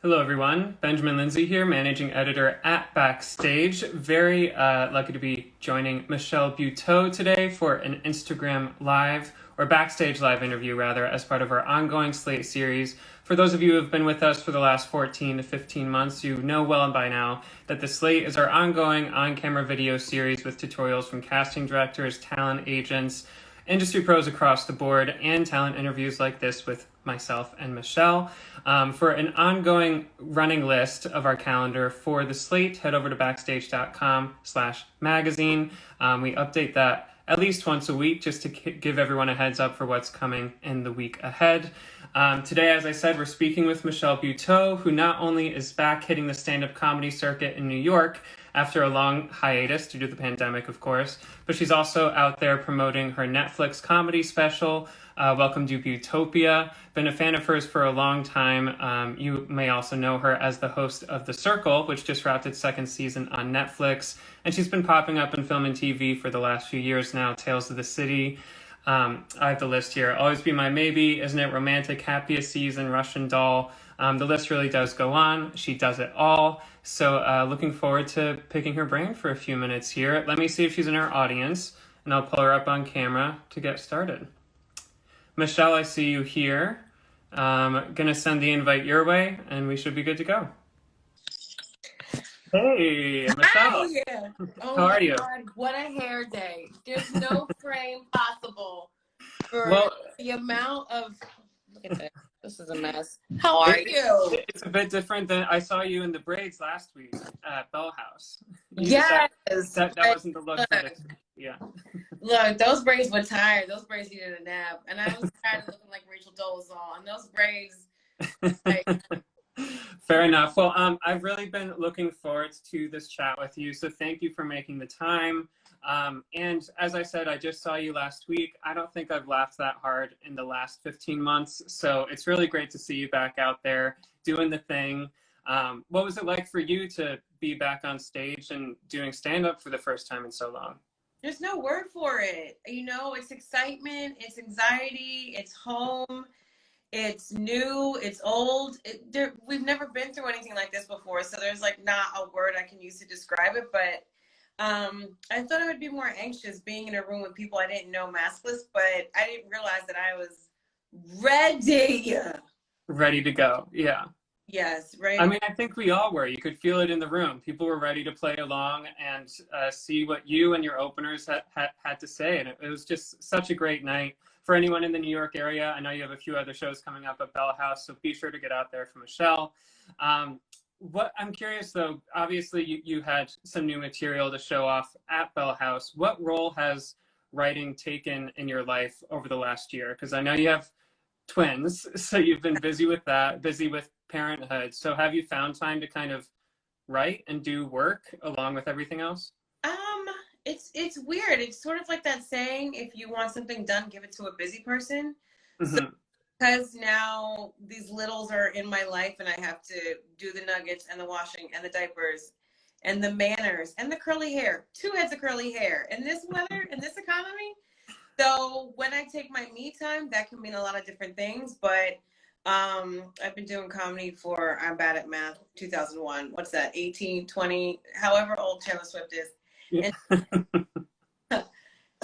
Hello, everyone. Benjamin Lindsay here, managing editor at Backstage. Very lucky to be joining Michelle Buteau today for an Instagram Live, or Backstage Live interview, rather, as part of our ongoing Slate series. For those of you who have been with us for the last 14 to 15 months, you know well by now that the Slate is our ongoing on-camera video series with tutorials from casting directors, talent agents, industry pros across the board, and talent interviews like this with myself and Michelle. For an ongoing running list of our calendar for the Slate, head over to backstage.com/magazine. We update that at least once a week just to give everyone a heads up for what's coming in the week ahead. Today, as I said, we're speaking with Michelle Buteau, who not only is back hitting the stand-up comedy circuit in New York after a long hiatus due to the pandemic, of course, but she's also out there promoting her Netflix comedy special, Welcome to Buteaupia. Been a fan of hers for a long time. You may also know her as the host of The Circle, which just wrapped its second season on Netflix. And she's been popping up in film and TV for the last few years now. Tales of the City. I have the list here. Always Be My Maybe, Isn't It Romantic, Happiest Season, Russian Doll. The list really does go on. She does it all. So looking forward to picking her brain for a few minutes here. Let me see if she's in our audience, and I'll pull her up on camera to get started. Michelle, I see you here. Gonna send the invite your way, and we should be good to go. Hey, Michelle. Hi. Oh How are you? God, what a hair day. There's no frame possible for the amount of... Look at this. This is a mess. How are you? It's a bit different than I saw you in the braids last week at Bell House. Yes. That wasn't the look. Yeah. Look, those braids were tired. Those braids needed a nap. And I was tired of looking like Rachel Dolezal. And those braids... Fair enough. Well, I've really been looking forward to this chat with you. So thank you for making the time. And as I said, I just saw you last week. I don't think I've laughed that hard in the last 15 months. So it's really great to see you back out there doing the thing. What was it like for you to be back on stage and doing stand-up for the first time in so long? There's no word for it. You know, it's excitement, it's anxiety, it's home, it's new, it's old. We've never been through anything like this before, so there's like not a word I can use to describe it, but I thought I would be more anxious being in a room with people I didn't know maskless, but I didn't realize that I was ready to go. Yeah. Yes, right. I mean, I think we all were. You could feel it in the room. People were ready to play along and see what you and your openers had to say. And it was just such a great night. For anyone in the New York area, I know you have a few other shows coming up at Bell House, so be sure to get out there for Michelle. What I'm curious, though, obviously you had some new material to show off at Bell House. What role has writing taken in your life over the last year? Because I know you have twins, so you've been busy with that, busy with parenthood. So have you found time to kind of write and do work along with everything else? It's weird. It's sort of like that saying, if you want something done, give it to a busy person. Mm-hmm. So because now these littles are in my life and I have to do the nuggets and the washing and the diapers and the manners and the curly hair, 2 heads of curly hair in this weather, in this economy. So when I take my me time, that can mean a lot of different things, but I've been doing comedy for, I'm bad at math, 2001. What's that? 18, 20, however old Taylor Swift is. Yeah.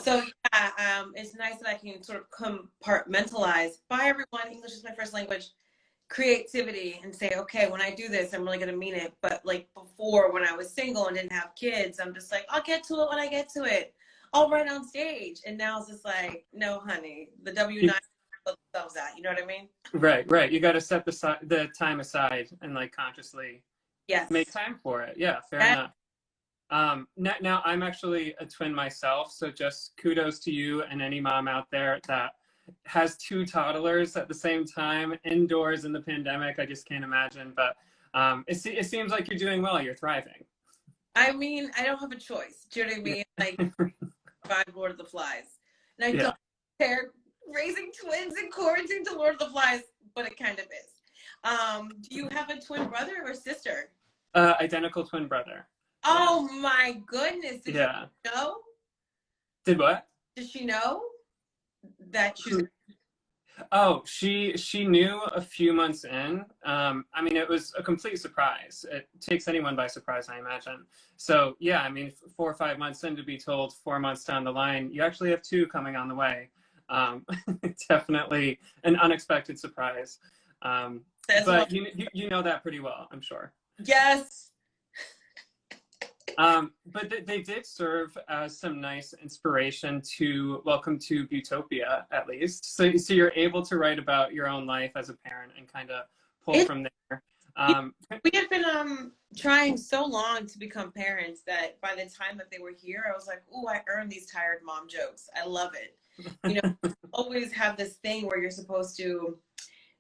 So yeah, it's nice that I can sort of compartmentalize. Bye everyone, English is my first language. Creativity, and say, okay, when I do this, I'm really gonna mean it. But like before, when I was single and didn't have kids, I'm just like, I'll get to it when I get to it. I'll write on stage. And now it's just like, no, honey, the W9 themselves out. You know what I mean? Right. You got to set the time aside and like consciously make time for it. Yeah, fair enough. Now I'm actually a twin myself, so just kudos to you and any mom out there that has 2 toddlers at the same time indoors in the pandemic. I just can't imagine, but it seems like you're doing well. You're thriving. I mean, I don't have a choice. Do you know what I mean? Like, 5 Lord of the Flies, and I don't care raising twins in quarantine to Lord of the Flies, but it kind of is. Do you have a twin brother or sister? Identical twin brother. Oh my goodness. Did she know? Did what? Did she know that she's... Oh, she knew a few months in. I mean, it was a complete surprise. It takes anyone by surprise, I imagine. So yeah, I mean, 4 or 5 months in to be told 4 months down the line, you actually have two coming on the way. Um, definitely an unexpected surprise. Um, As well. but you know that pretty well, I'm sure. Yes. But they did serve as some nice inspiration to Welcome to Buteaupia, at least. So you're able to write about your own life as a parent and kind of pull It, from there. you know, Um, we had been trying so long to become parents that by the time that they were here, I was like, "Ooh, I earned these tired mom jokes. I love it." You know, always have this thing where you're supposed to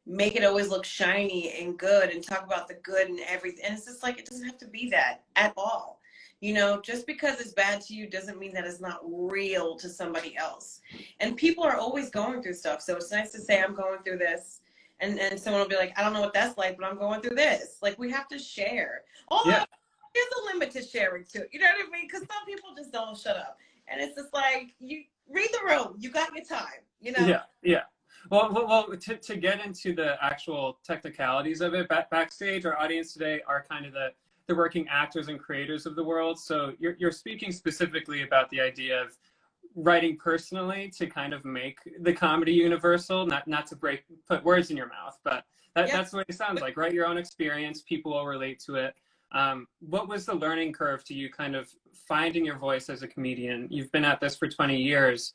make it always look shiny and good and talk about the good and everything. And it's just like, it doesn't have to be that at all. You know, just because it's bad to you doesn't mean that it's not real to somebody else. And people are always going through stuff. So it's nice to say, I'm going through this. And someone will be like, I don't know what that's like, but I'm going through this. Like, we have to share. Although yeah, there's a limit to sharing too. You know what I mean? Because some people just don't shut up. And it's just like, you read the room. You got your time, you know? yeah. Well, to get into the actual technicalities of it, backstage, our audience today are kind of the working actors and creators of the world. So you're speaking specifically about the idea of writing personally to kind of make the comedy universal, not to put words in your mouth, but Yeah. that's what it sounds like. Write your own experience, people will relate to it. What was the learning curve to you kind of finding your voice as a comedian? You've been at this for 20 years.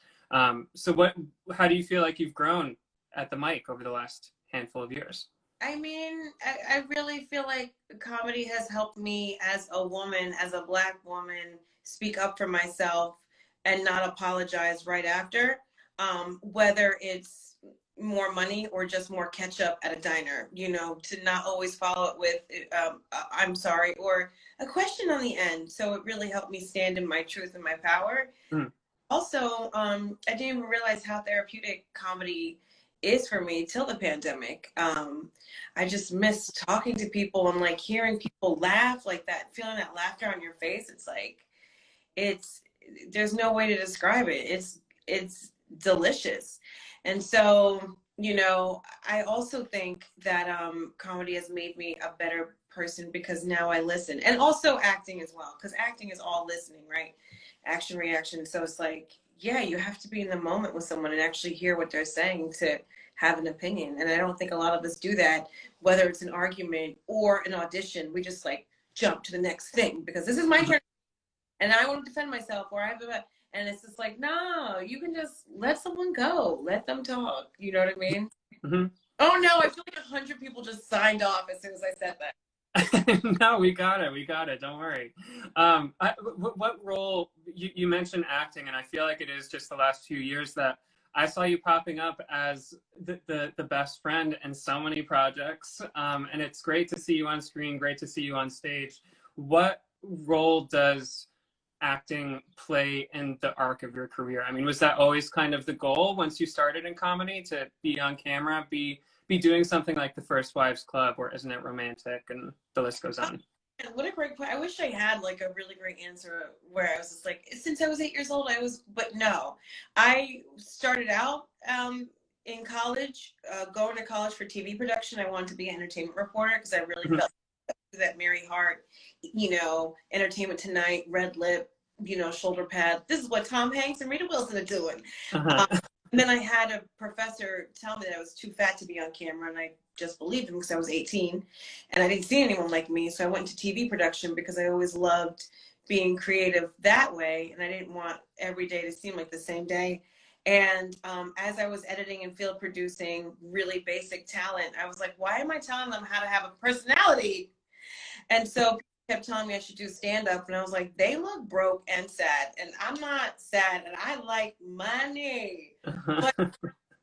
So how do you feel like you've grown at the mic over the last handful of years? I mean, I really feel like comedy has helped me as a woman, as a Black woman, speak up for myself and not apologize right after, whether it's more money or just more ketchup at a diner, you know, to not always follow it with, I'm sorry, or a question on the end. So it really helped me stand in my truth and my power. Mm. Also, I didn't even realize how therapeutic comedy is for me till the pandemic. I just miss talking to people and like hearing people laugh like that, feeling that laughter on your face. It's like, it's, there's no way to describe it. It's delicious. And so, you know, I also think that comedy has made me a better person because now I listen, and also acting as well, because acting is all listening, right? Action, reaction. So it's like, yeah, you have to be in the moment with someone and actually hear what they're saying to have an opinion. And I don't think a lot of us do that, whether it's an argument or an audition. We just like jump to the next thing because this is my turn and I want to defend myself, or I have a, and it's just like, no, you can just let someone go, let them talk. You know what I mean? Mm-hmm. Oh no, I feel like 100 people just signed off as soon as I said that. No, we got it. Don't worry. What role you mentioned acting, and I feel like it is just the last few years that I saw you popping up as the best friend in so many projects. And it's great to see you on screen, great to see you on stage. What role does acting play in the arc of your career? I mean, was that always kind of the goal once you started in comedy, to be on camera, be doing something like the First Wives Club or Isn't It Romantic, and the list goes on? What a great point. I wish I had like a really great answer where I was just like, since I was 8 years old, but no. I started out in college, going to college for TV production. I wanted to be an entertainment reporter because I really felt that Mary Hart, you know, Entertainment Tonight, Red Lip, you know, shoulder pad. This is what Tom Hanks and Rita Wilson are doing. Uh-huh. And then I had a professor tell me that I was too fat to be on camera, and I just believed him because I was 18 and I didn't see anyone like me. So I went into TV production because I always loved being creative that way, and I didn't want every day to seem like the same day. And as I was editing and field producing really basic talent, I was like, why am I telling them how to have a personality? And so people kept telling me I should do stand up. And I was like, they look broke and sad. And I'm not sad. And I like money. But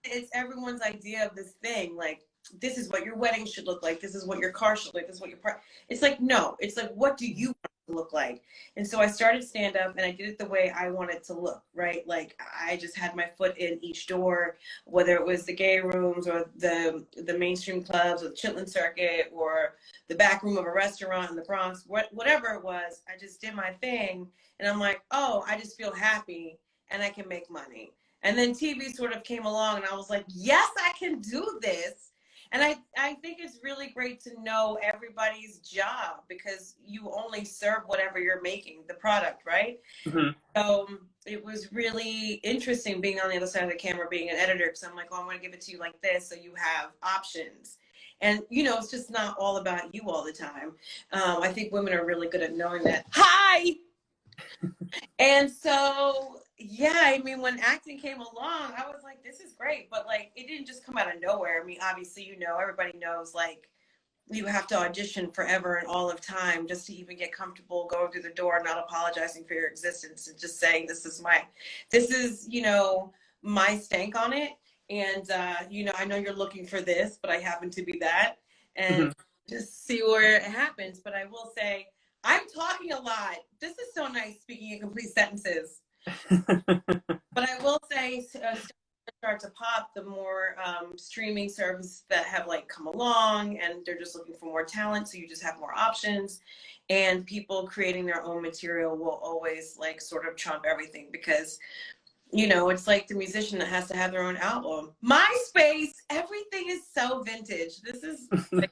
it's everyone's idea of this thing. Like, this is what your wedding should look like. This is what your car should look like. This is what your it's like, no, it's like, what do you want it to look like? And so I started stand up and I did it the way I wanted to look, right? Like, I just had my foot in each door, whether it was the gay rooms or the mainstream clubs or the Chitlin Circuit or the back room of a restaurant in the Bronx, whatever it was. I just did my thing. And I'm like, oh, I just feel happy and I can make money. And then TV sort of came along and I was like, yes, I can do this. And I think it's really great to know everybody's job because you only serve whatever you're making, the product, right? Mm-hmm. So it was really interesting being on the other side of the camera, being an editor, because I'm like, well, I'm going to give it to you like this so you have options. And, you know, it's just not all about you all the time. I think women are really good at knowing that. Hi! And so, yeah, I mean, when acting came along, I was like, this is great. But, like, it didn't just come out of nowhere. I mean, obviously, you know, everybody knows, like, you have to audition forever and all of time just to even get comfortable going through the door, not apologizing for your existence and just saying, this is, you know, my stank on it. And, you know, I know you're looking for this, but I happen to be that. And just see where it happens. But I will say, I'm talking a lot. This is so nice speaking in complete sentences. But I will say, start to pop, the more streaming services that have like come along and they're just looking for more talent. So you just have more options, and people creating their own material will always like sort of trump everything because, you know, it's like the musician that has to have their own album. MySpace, everything is so vintage. This is like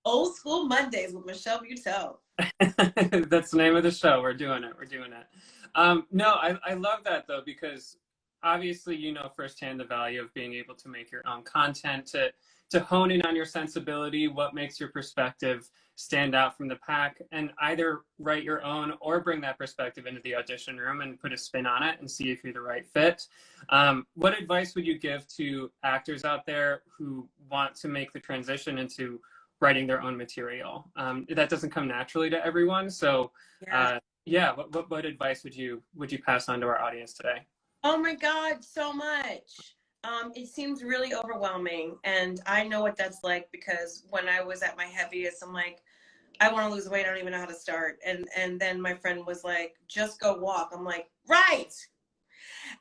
old school Mondays with Michelle Buteau. That's the name of the show. We're doing it. No, I love that though, because obviously, you know, firsthand the value of being able to make your own content, to hone in on your sensibility, what makes your perspective stand out from the pack, and either write your own or bring that perspective into the audition room and put a spin on it and see if you're the right fit. What advice would you give to actors out there who want to make the transition into writing their own material? That doesn't come naturally to everyone. So what advice would you pass on to our audience today? Oh my God, so much. It seems really overwhelming. And I know what that's like because when I was at my heaviest, I'm like, I want to lose weight. I don't even know how to start. And then my friend was like, just go walk. I'm like, right.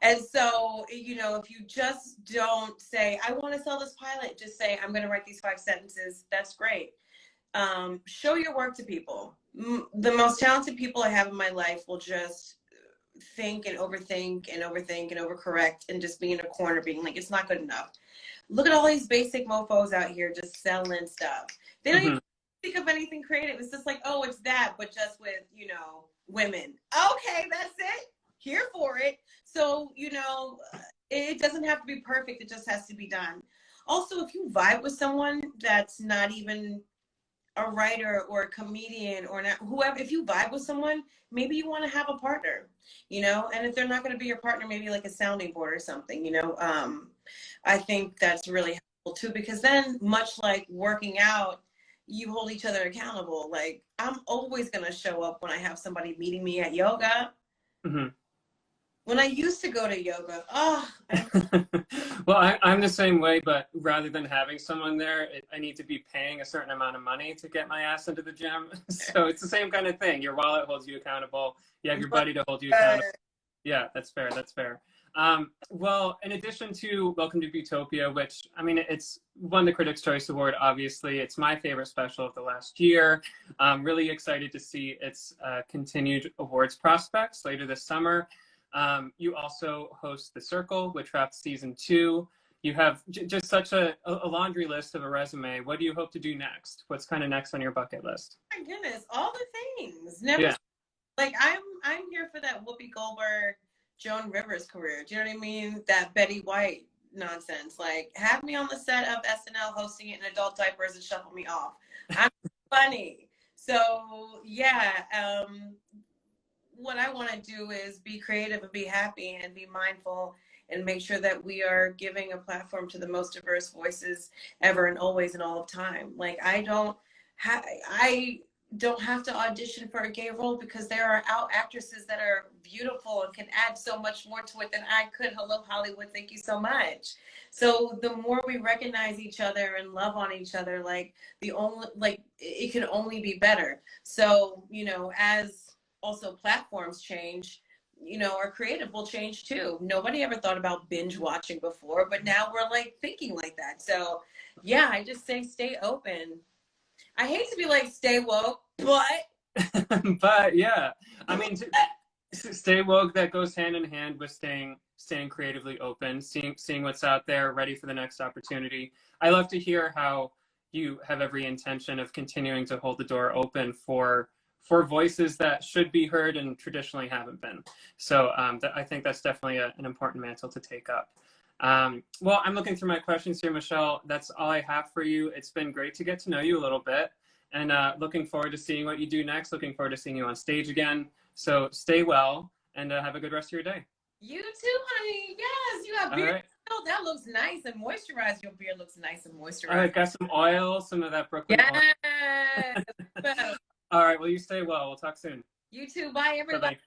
And so, you know, if you just don't say, I want to sell this pilot, just say, I'm going to write these 5 sentences. That's great. Show your work to people. The most talented people I have in my life will just think and overthink and overthink and overcorrect and just be in a corner being like, it's not good enough. Look at all these basic mofos out here just selling stuff. They don't even think of anything creative. It's just like, oh, it's that, but just with, you know, women. Okay, that's it. Here for it. So, you know, it doesn't have to be perfect. It just has to be done. Also, if you vibe with someone that's not even a writer or a comedian or not, whoever, if you vibe with someone, maybe you want to have a partner, you know, and if they're not going to be your partner, maybe like a sounding board or something, you know. I think that's really helpful too, because then much like working out, you hold each other accountable. Like I'm always going to show up when I have somebody meeting me at yoga. When I used to go to yoga, well, I'm the same way, but rather than having someone there, I need to be paying a certain amount of money to get my ass into the gym. So it's the same kind of thing. Your wallet holds you accountable. You have your buddy to hold you accountable. Yeah, that's fair. Well, in addition to Welcome to Buteaupia, which, I mean, it's won the Critics' Choice Award, obviously. It's my favorite special of the last year. I'm really excited to see its continued awards prospects later this summer. You also host The Circle, which wrapped season 2. You have just such a laundry list of a resume. What do you hope to do next? What's kind of next on your bucket list? Oh my goodness, all the things. Never like I'm here for that Whoopi Goldberg, Joan Rivers career. Do you know what I mean? That Betty White nonsense. Like have me on the set of SNL hosting it in adult diapers and shuffle me off. I'm funny. So yeah, what I want to do is be creative and be happy and be mindful and make sure that we are giving a platform to the most diverse voices ever and always and all of time. Like I don't have to audition for a gay role because there are out actresses that are beautiful and can add so much more to it than I could. Hello, Hollywood. Thank you so much. So the more we recognize each other and love on each other, like it can only be better. So, you know, as also platforms change, you know, our creative will change too. Nobody ever thought about binge watching before, but now we're like thinking like that. So yeah, I just say stay open. I hate to be like stay woke, but but yeah, I mean, Stay woke, that goes hand in hand with staying creatively open, seeing what's out there, ready for the next opportunity. I love to hear how you have every intention of continuing to hold the door open for voices that should be heard and traditionally haven't been. So I think that's definitely an important mantle to take up. Well, I'm looking through my questions here, Michelle. That's all I have for you. It's been great to get to know you a little bit, and looking forward to seeing what you do next. Looking forward to seeing you on stage again. So stay well and have a good rest of your day. You too, honey. Yes, you have beard. All right. Oh, that looks nice and moisturized. Your beard looks nice and moisturized. All right, got some oil, some of that Brooklyn oil. Yes. All right, well, you stay well. We'll talk soon. You too. Bye, everybody. Bye-bye.